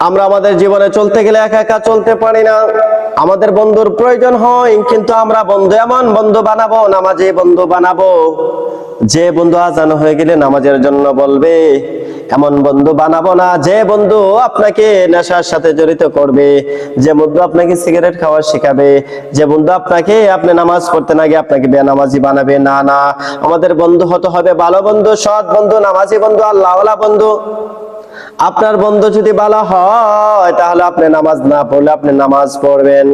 আমরা আমাদের জীবনে চলতে গেলে একা একা চলতে পারি না, আমাদের বন্ধুর প্রয়োজন হয়। কিন্তু আমরা বন্ধু এমন বন্ধু বানাবো, নামাজি বন্ধু বানাবো, যে বন্ধু আজান হয়ে গেলে নামাজের জন্য বলবে। এমন বন্ধু বানাবো না যে বন্ধু আপনাকে নেশার সাথে জড়িত করবে, যে বন্ধু আপনাকে সিগারেট খাওয়া শেখাবে, যে বন্ধু আপনাকে আপনি নামাজ পড়তে না গিয়ে আপনাকে বেনামাজি বানাবে। না না, আমাদের বন্ধু হতে হবে ভালো বন্ধু, সৎ বন্ধু, নামাজি বন্ধু, আল্লাহওয়ালা বন্ধু। আপনার বন্ধু যদি ভালো হয় তাহলে আপনি নামাজ না পড়লে আপনি নামাজ পড়বেন।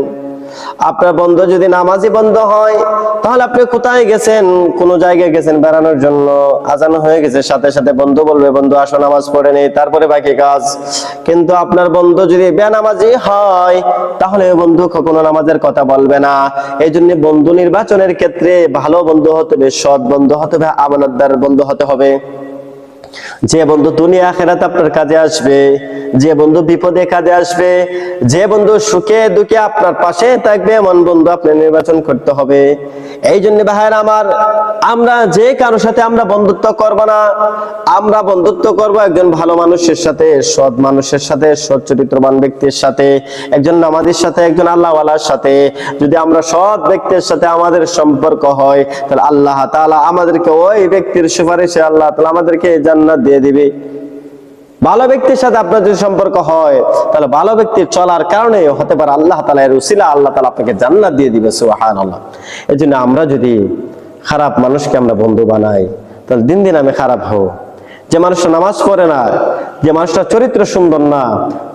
আপনার বন্ধু যদি নামাজি বন্ধু হয় তাহলে আপনি কোথায় গেছেন, কোন জায়গায় গেছেন বেড়ানোর জন্য, আজান হয়ে গেছে, সাথে সাথে বন্ধু বলবে বন্ধু আসো নামাজ পড়ে নেই, তারপরে বাকি কাজ। কিন্তু আপনার বন্ধু যদি বেনামাজি হয় তাহলে বন্ধু কখনো নামাজের কথা বলবে না। এই জন্য বন্ধু নির্বাচনের ক্ষেত্রে ভালো বন্ধু হতে হবে, সৎ বন্ধু হতে হবে, আমানতদার বন্ধু হতে হবে। যে বন্ধু দুনিয়া আখিরাতে আপনার কাজে আসবে, যে বন্ধু বিপদে কাজে আসবে, যে বন্ধু সুখে দুঃখে আপনার পাশে থাকবে, এমন বন্ধু আপনি নির্বাচন করতে হবে। এই জন্য ভাইয়েরা আমার, আমরা যে কারোর সাথে আমরা বন্ধুত্ব করব না, আমরা বন্ধুত্ব করব একজন ভালো মানুষের সাথে, সৎ মানুষের সাথে, সৎ চরিত্রবান ব্যক্তির সাথে, একজন নামাজীর সাথে, একজন আল্লাহওয়ালার সাথে। যদি আমরা সৎ ব্যক্তির সাথে আমাদের সম্পর্ক হয় তাহলে আল্লাহ তাআলা আমাদেরকে ওই ব্যক্তির সুপারিশে আল্লাহ তাআলা আমাদেরকে জান্নাত দিয়ে দিবে। ভালো ব্যক্তির সাথে আপনার যদি সম্পর্ক হয় তাহলে ভালো ব্যক্তির চলার কারণে হতে পারে আল্লাহ তাআলা এর উসিলা আল্লাহ তাআলা আপনাকে জান্নাত দিয়ে দিবে। সুবহানাল্লাহ। এজন্য আমরা যদি খারাপ মানুষকে আমরা বন্ধু বানাই তাহলে দিন দিন আমি খারাপ হব। যে মানুষটা নামাজ পড়ে না, যে মানুষটার চরিত্র সুন্দর না,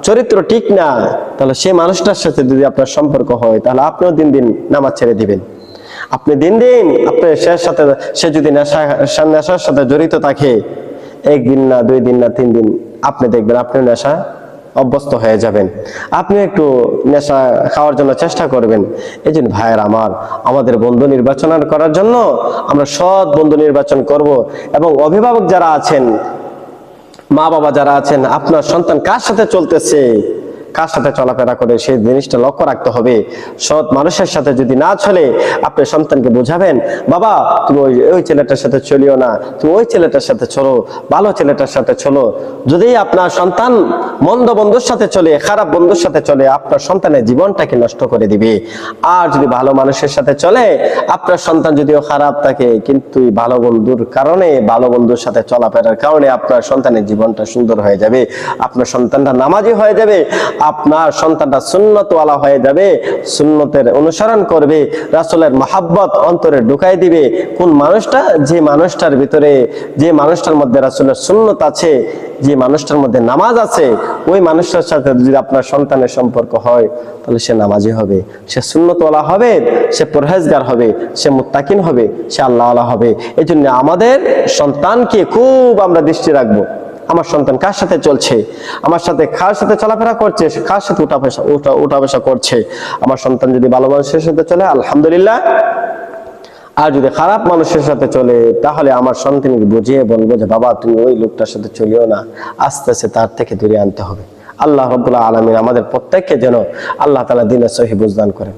চরিত্র ঠিক না, তাহলে সেই মানুষটার সাথে যদি আপনার সম্পর্ক হয় তাহলে আপনিও দিন দিন নামাজ ছেড়ে দিবেন। আপনি দিন দিন আপনি সে যদি নেশার সাথে জড়িত থাকে, একদিন না, 2 দিন না, 3 দিন আপনি দেখবেন আপনি নেশা অভ্যস্ত হয়ে যাবেন, আপনি একটু নেশা খাওয়ার জন্য চেষ্টা করবেন। এই জন্য ভাইয়ের আমার, আমাদের বন্ধু নির্বাচন করার জন্য আমরা সৎ বন্ধু নির্বাচন করব। এবং অভিভাবক যারা আছেন, মা বাবা যারা আছেন, আপনার সন্তান কার সাথে চলতেছে, কার সাথে চলাফেরা করে সেই জিনিসটা লক্ষ্য রাখতে হবে। সৎ মানুষের সাথে যদি না চলে, আপনি সন্তানকে বোঝাবেন, বাবা তুমি ওই ছেলেটার সাথে চলিও না, তুমি ওই ছেলেটার সাথে চলো, ভালো ছেলেটার সাথে চলো। যদি আপনার সন্তান মন্দ বন্ধুর সাথে চলে, খারাপ বন্ধুর সাথে চলে, আপনার সন্তানের জীবনটাকে নষ্ট করে দিবে। আর যদি ভালো মানুষের সাথে চলে, আপনার সন্তান যদিও খারাপ থাকে কিন্তু ভালো বন্ধুর কারণে, ভালো বন্ধুর সাথে চলাফেরার কারণে আপনার সন্তানের জীবনটা সুন্দর হয়ে যাবে, আপনার সন্তানটা নামাজি হয়ে যাবে, আপনার সন্তানটা সুন্নতওয়ালা হয়ে যাবে, সুন্নতের অনুসরণ করবে, রাসূলের মহব্বত অন্তরে ঢুকাই দিবে। কোন মানুষটা, যে মানুষটার ভিতরে, যে মানুষটার মধ্যে রাসূলের সুন্নত আছে, যে মানুষটার মধ্যে নামাজ আছে, ওই মানুষটার সাথে যদি আপনার সন্তানের সম্পর্ক হয় তাহলে সে নামাজি হবে, সে সুন্নতওয়ালা হবে, সে পরহেজগার হবে, সে মুত্তাকিন হবে, সে আল্লাহওয়ালা হবে। এই জন্য আমাদের সন্তানকে খুব আমরা দৃষ্টি রাখবো। আমার সন্তান কার সাথে চলছে, আমার সাথে কার সাথে চলাফেরা করছে, কার সাথে উঠা বসা করছে। আমার সন্তান যদি ভালো মানুষের সাথে চলে আলহামদুলিল্লাহ, আর যদি খারাপ মানুষের সাথে চলে তাহলে আমার সন্তানকে বুঝিয়ে বলবো যে বাবা তুমি ওই লোকটার সাথে চলিও না, আস্তে আস্তে তার থেকে দূরে আনতে হবে। আল্লাহ রাব্বুল আলামিন আমাদের প্রত্যেককে যেন আল্লাহ তাআলা দ্বীনের সহিহ বুঝদান করেন।